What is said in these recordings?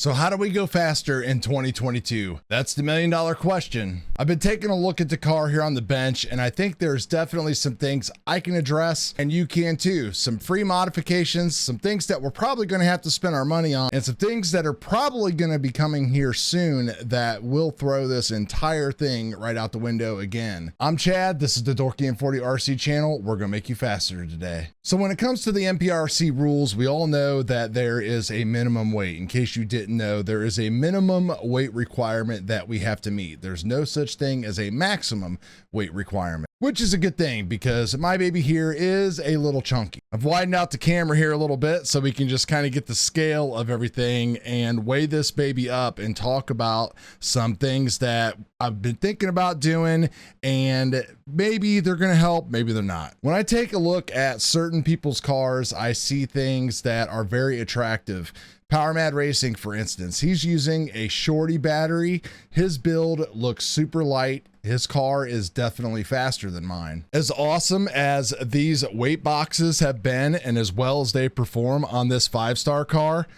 So how do we go faster in 2022? That's the million-dollar question. I've been taking a look at the car here on the bench, and I think there's definitely some things I can address, and you can too. Some free modifications, some things that we're probably going to have to spend our money on, and some things that are probably going to be coming here soon that will throw this entire thing right out the window again. I'm Chad. This is the Dorky M40 RC channel. We're going to make you faster today. So when it comes to the Nprc rules, we all know that there is a minimum weight. In case you didn't know, there is a minimum weight requirement that we have to meet. There's no such thing as a maximum weight requirement, which is a good thing because my baby here is a little chunky. I've widened out the camera here a little bit so we can just kind of get the scale of everything and weigh this baby up and talk about some things that I've been thinking about doing, and maybe they're going to help, maybe they're not. When I take a look at certain people's cars, I see things that are very attractive. Power Mad Racing, for instance, he's using a shorty battery. His build looks super light. His car is definitely faster than mine. As awesome as these weight boxes have been, and as well as they perform on this 5-star car,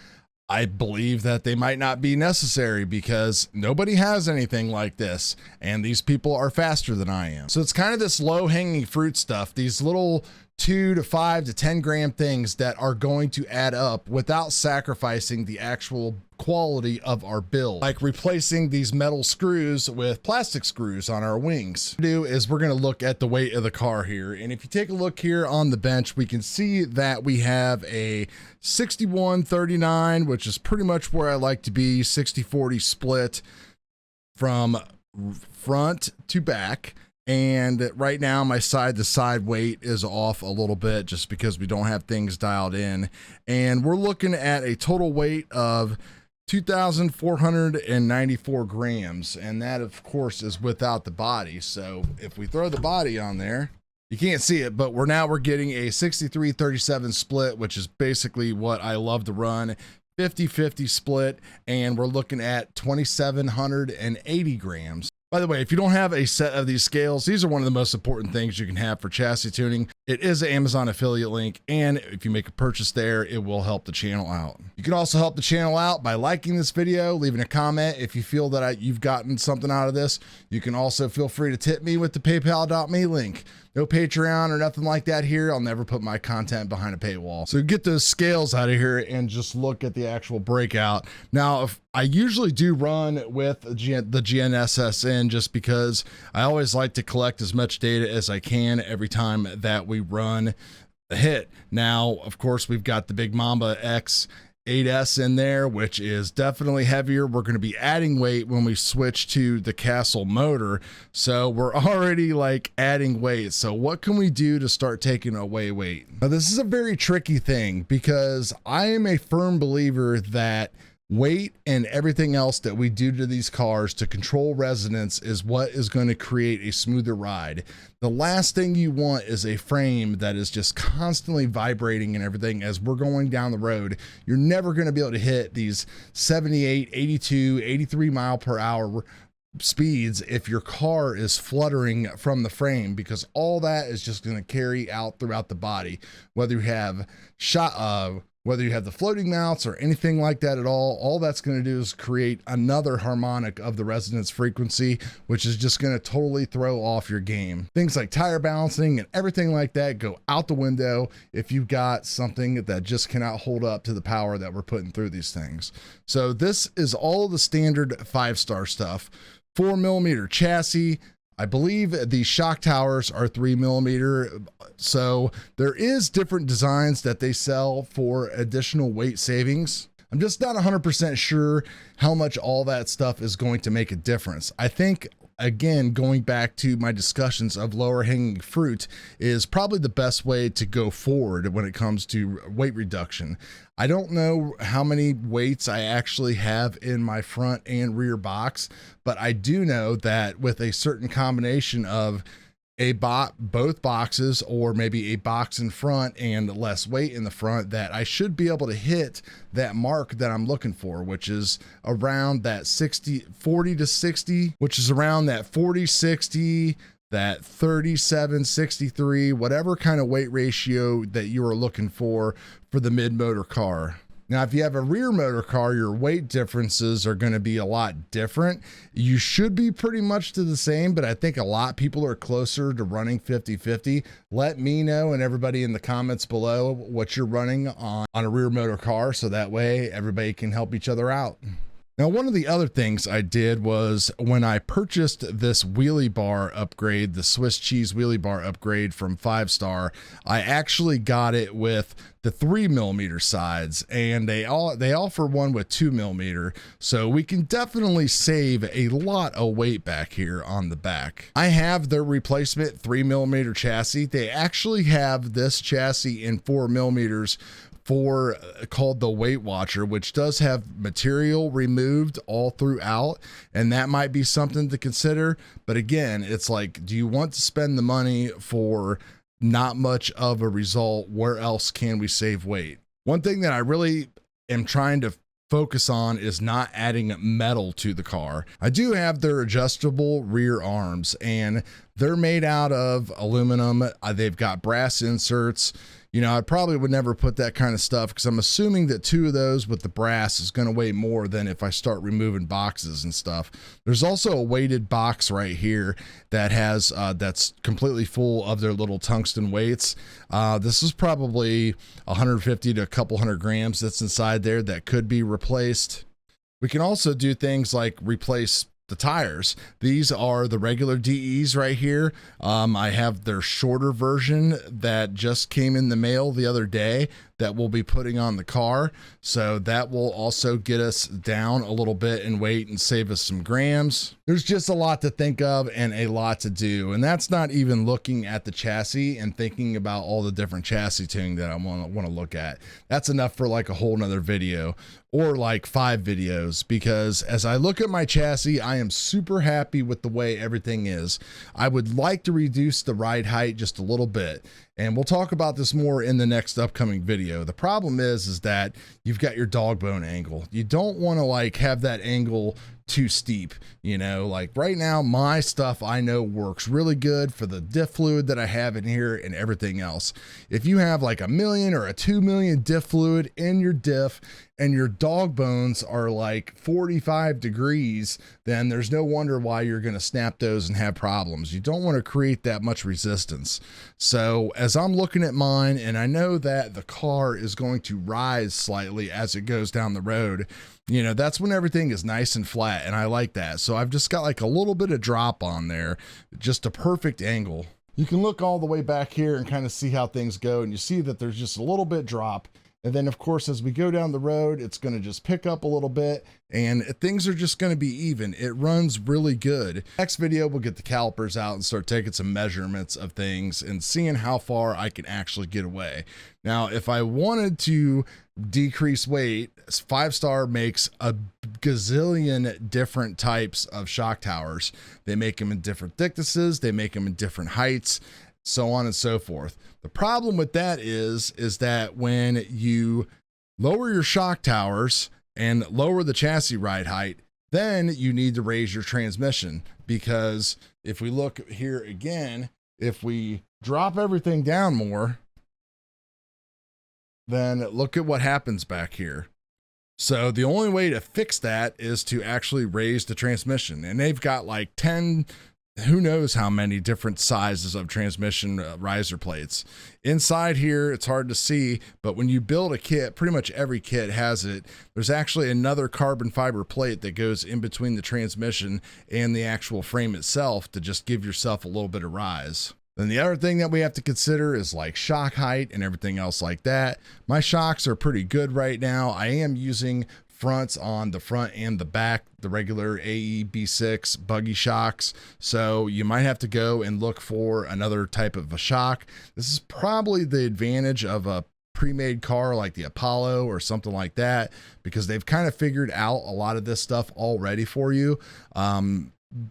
I believe that they might not be necessary because nobody has anything like this, and these people are faster than I am. So it's kind of this low-hanging fruit stuff, these little 2 to 5 to 10 gram things that are going to add up without sacrificing the actual quality of our build, like replacing these metal screws with plastic screws on our wings. What we're gonna do is we're going to look at the weight of the car here, and if you take a look here on the bench, we can see that we have a 61-39, which is pretty much where I like to be, 60-40 split from front to back. And right now my side to side weight is off a little bit just because we don't have things dialed in, and we're looking at a total weight of 2,494 grams, and that of course is without the body. So if we throw the body on there, you can't see it, but we're getting a 63-37 split, which is basically what I love to run. 50-50 split, and we're looking at 2,780 grams. By the way, if you don't have a set of these scales, these are one of the most important things you can have for chassis tuning. It is an Amazon affiliate link, and if you make a purchase there, it will help the channel out. You can also help the channel out by liking this video, leaving a comment if you feel that you've gotten something out of this. You can also feel free to tip me with the paypal.me link. No Patreon or nothing like that here. I'll never put my content behind a paywall. So get those scales out of here and just look at the actual breakout. Now, if I usually do run with the GNSS in just because I always like to collect as much data as I can every time that we run a hit. Now, of course, we've got the Big Mamba X8S in there, which is definitely heavier. We're going to be adding weight when we switch to the Castle motor. So we're already like adding weight. So what can we do to start taking away weight? Now, this is a very tricky thing because I am a firm believer that weight and everything else that we do to these cars to control resonance is what is going to create a smoother ride. The last thing you want is a frame that is just constantly vibrating and everything as we're going down the road. You're never going to be able to hit these 78, 82, 83 mile per hour speeds if your car is fluttering from the frame, because all that is just going to carry out throughout the body, whether you have whether you have the floating mounts or anything like that at all that's going to do is create another harmonic of the resonance frequency, which is just going to totally throw off your game. Things like tire balancing and everything like that go out the window if you've got something that just cannot hold up to the power that we're putting through these things. So this is all the standard 5-star stuff. 4mm chassis. I believe these shock towers are 3mm. So there is different designs that they sell for additional weight savings. I'm just not 100% sure how much all that stuff is going to make a difference. I think, again, going back to my discussions of lower hanging fruit is probably the best way to go forward when it comes to weight reduction. I don't know how many weights I actually have in my front and rear box, but I do know that with a certain combination of both boxes, or maybe a box in front and less weight in the front, that I should be able to hit that mark that I'm looking for, which is around that 40 to 60, which is around that 40, 60, that 37, 63, whatever kind of weight ratio that you are looking for the mid-motor car. Now, if you have a rear motor car, your weight differences are going to be a lot different. You should be pretty much to the same, but I think a lot of people are closer to running 50-50. Let me know and everybody in the comments below what you're running on a rear motor car, so that way everybody can help each other out. Now, one of the other things I did was when I purchased this wheelie bar upgrade, the Swiss cheese wheelie bar upgrade from 5-Star, I actually got it with the 3mm sides, and they offer one with 2mm, so we can definitely save a lot of weight back here on the back. I have their replacement 3mm chassis. They actually have this chassis in 4mm for called the Weight Watcher, which does have material removed all throughout, and that might be something to consider. But again, it's like, do you want to spend the money for not much of a result? Where else can we save weight? One thing that I really am trying to focus on is not adding metal to the car. I do have their adjustable rear arms, and they're made out of aluminum. They've got brass inserts. You know, I probably would never put that kind of stuff because I'm assuming that 2 of those with the brass is going to weigh more than if I start removing boxes and stuff. There's also a weighted box right here that has that's completely full of their little tungsten weights. This is probably 150 to a couple hundred grams that's inside there that could be replaced. We can also do things like replace the tires. These are the regular DEs right here. I have their shorter version that just came in the mail the other day that we'll be putting on the car. So that will also get us down a little bit in weight and save us some grams. There's just a lot to think of and a lot to do. And that's not even looking at the chassis and thinking about all the different chassis tuning that I want to look at. That's enough for like a whole nother video or like 5 videos, because as I look at my chassis, I am super happy with the way everything is. I would like to reduce the ride height just a little bit, and we'll talk about this more in the next upcoming video. The problem is that you've got your dog bone angle. You don't want to like have that angle too steep, you know. Like right now, my stuff I know works really good for the diff fluid that I have in here and everything else. If you have like 1 million or a 2 million diff fluid in your diff and your dog bones are like 45 degrees, then there's no wonder why you're going to snap those and have problems. You don't want to create that much resistance. So as I'm looking at mine, and I know that the car is going to rise slightly as it goes down the road, you know, that's when everything is nice and flat, and I like that. So I've just got like a little bit of drop on there, just a perfect angle. You can look all the way back here and kind of see how things go, and you see that there's just a little bit drop. And then of course, as we go down the road, it's going to just pick up a little bit and things are just going to be even. It runs really good. Next video, we'll get the calipers out and start taking some measurements of things and seeing how far I can actually get away. Now, if I wanted to decrease weight, 5-Star makes a gazillion different types of shock towers. They make them in different thicknesses. They make them in different heights, so on and so forth. The problem with that is that when you lower your shock towers and lower the chassis ride height, then you need to raise your transmission, because if we look here again, if we drop everything down more, then look at what happens back here. So the only way to fix that is to actually raise the transmission, and they've got like 10, who knows how many different sizes of transmission riser plates. Inside here, it's hard to see, but when you build a kit, pretty much every kit has it. There's actually another carbon fiber plate that goes in between the transmission and the actual frame itself to just give yourself a little bit of rise. Then the other thing that we have to consider is like shock height and everything else like that. My shocks are pretty good right now. I am using fronts on the front and the back, the regular AE B6 buggy shocks. So you might have to go and look for another type of a shock. This is probably the advantage of a pre-made car like the Apollo or something like that, because they've kind of figured out a lot of this stuff already for you.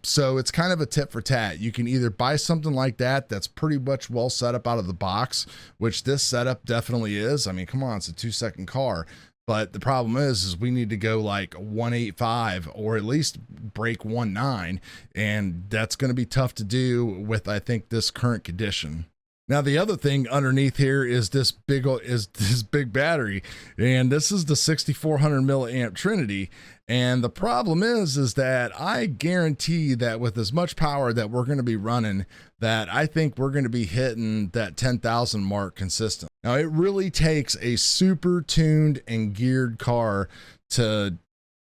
So it's kind of a tit for tat. You can either buy something like that that's pretty much well set up out of the box, which this setup definitely is. I mean, come on, it's a 2-second car. But the problem is we need to go like 185 or at least break 19, and that's going to be tough to do with, I think, this current condition. Now the other thing underneath here is this big battery, and this is the 6400 milliamp Trinity. And the problem is that I guarantee that with as much power that we're going to be running, that I think we're going to be hitting that 10,000 mark consistent. Now it really takes a super tuned and geared car to,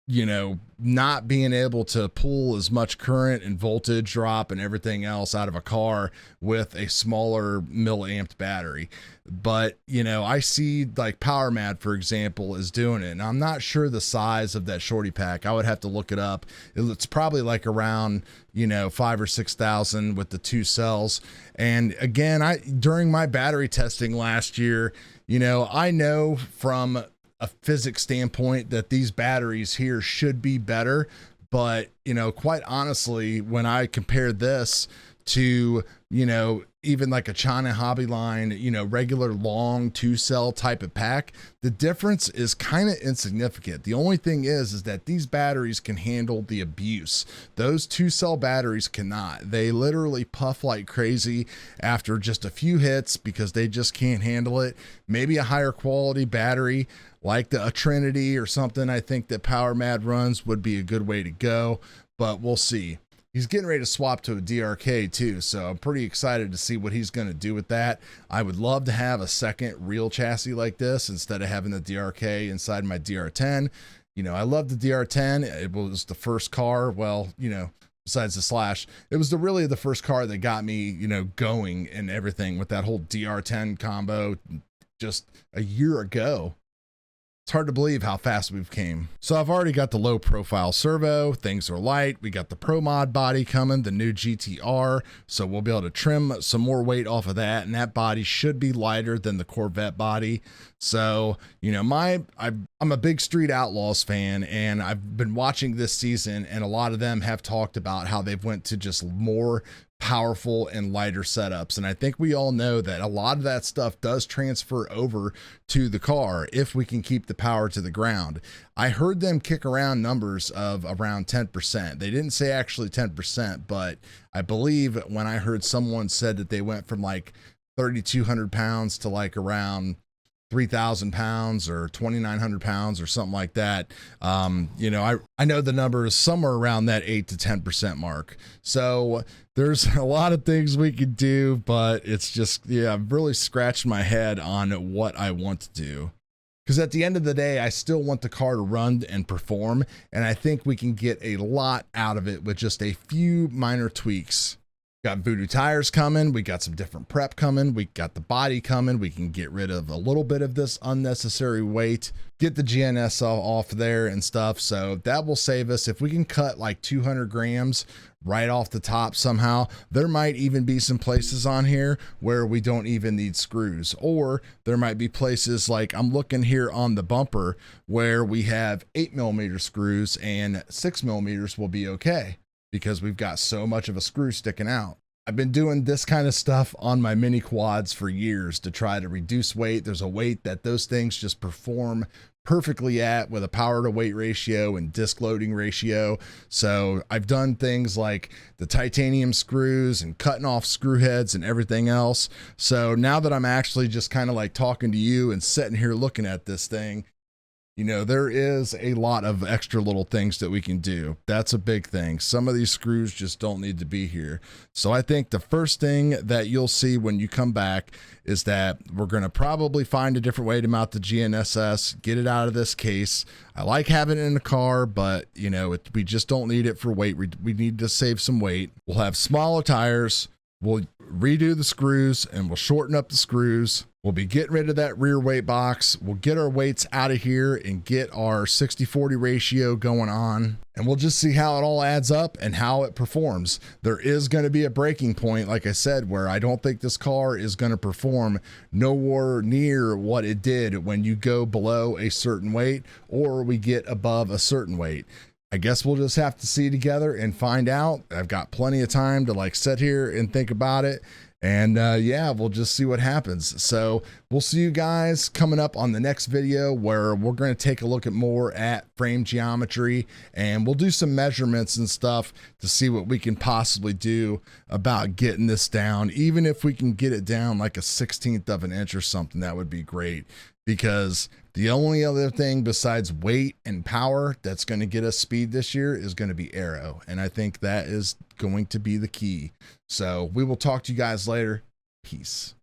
you know, not being able to pull as much current and voltage drop and everything else out of a car with a smaller milliamped battery. But, you know, I see like PowerMad, for example, is doing it. And I'm not sure the size of that shorty pack. I would have to look it up. It's probably like around, you know, 5,000 or 6,000 with the 2 cells. And again, during my battery testing last year, you know, I know from a physics standpoint that these batteries here should be better, but you know, quite honestly, when I compare this to, you know, even like a China Hobby line, you know, regular long 2-cell type of pack, the difference is kind of insignificant. The only thing is that these batteries can handle the abuse. Those 2-cell batteries cannot. They literally puff like crazy after just a few hits because they just can't handle it. Maybe a higher quality battery like a Trinity or something, I think that PowerMad runs would be a good way to go, but we'll see. He's getting ready to swap to a DRK too, so I'm pretty excited to see what he's going to do with that. I would love to have a second real chassis like this instead of having the DRK inside my DR10. You know, I love the DR10. It was the first car, well, you know, besides the Slash, it was really the first car that got me, you know, going and everything with that whole DR10 combo just a year ago. It's hard to believe how fast we've came. So I've already got the low profile servo, things are light. We got the Pro Mod body coming, the new GTR. So we'll be able to trim some more weight off of that. And that body should be lighter than the Corvette body. So, you know, I'm a big Street Outlaws fan, and I've been watching this season, and a lot of them have talked about how they've went to just more powerful and lighter setups. And I think we all know that a lot of that stuff does transfer over to the car if we can keep the power to the ground. I heard them kick around numbers of around 10%. They didn't say actually 10%, but I believe when I heard someone said that they went from like 3,200 pounds to like around 3,000 pounds or 2,900 pounds or something like that. You know, I know the number is somewhere around that 8 to 10% mark. So there's a lot of things we could do, but it's just, yeah, I've really scratched my head on what I want to do. Because at the end of the day, I still want the car to run and perform, and I think we can get a lot out of it with just a few minor tweaks. Got Voodoo tires coming, we got some different prep coming, we got the body coming, we can get rid of a little bit of this unnecessary weight, get the GNS off there and stuff, so that will save us. If we can cut like 200 grams right off the top somehow, there might even be some places on here where we don't even need screws, or there might be places like I'm looking here on the bumper where we have 8mm screws and 6mm will be okay, because we've got so much of a screw sticking out. I've been doing this kind of stuff on my mini quads for years to try to reduce weight. There's a weight that those things just perform perfectly at with a power to weight ratio and disc loading ratio. So I've done things like the titanium screws and cutting off screw heads and everything else. So now that I'm actually just kind of like talking to you and sitting here looking at this thing, you know, there is a lot of extra little things that we can do. That's a big thing. Some of these screws just don't need to be here. So I think the first thing that you'll see when you come back is that we're going to probably find a different way to mount the GNSS, get it out of this case. I like having it in the car, but you know, we just don't need it for weight. We need to save some weight. We'll have smaller tires. We'll redo the screws and we'll shorten up the screws. We'll be getting rid of that rear weight box. We'll get our weights out of here and get our 60-40 ratio going on. And we'll just see how it all adds up and how it performs. There is going to be a breaking point, like I said, where I don't think this car is going to perform nowhere near what it did when you go below a certain weight or we get above a certain weight. I guess we'll just have to see together and find out. I've got plenty of time to like sit here and think about it And yeah, we'll just see what happens. So we'll see you guys coming up on the next video, where we're going to take a look at more at frame geometry, and we'll do some measurements and stuff to see what we can possibly do about getting this down. Even if we can get it down like a 1/16 of an inch or something, that would be great, because the only other thing besides weight and power that's going to get us speed this year is going to be aero. And I think that is going to be the key. So we will talk to you guys later. Peace.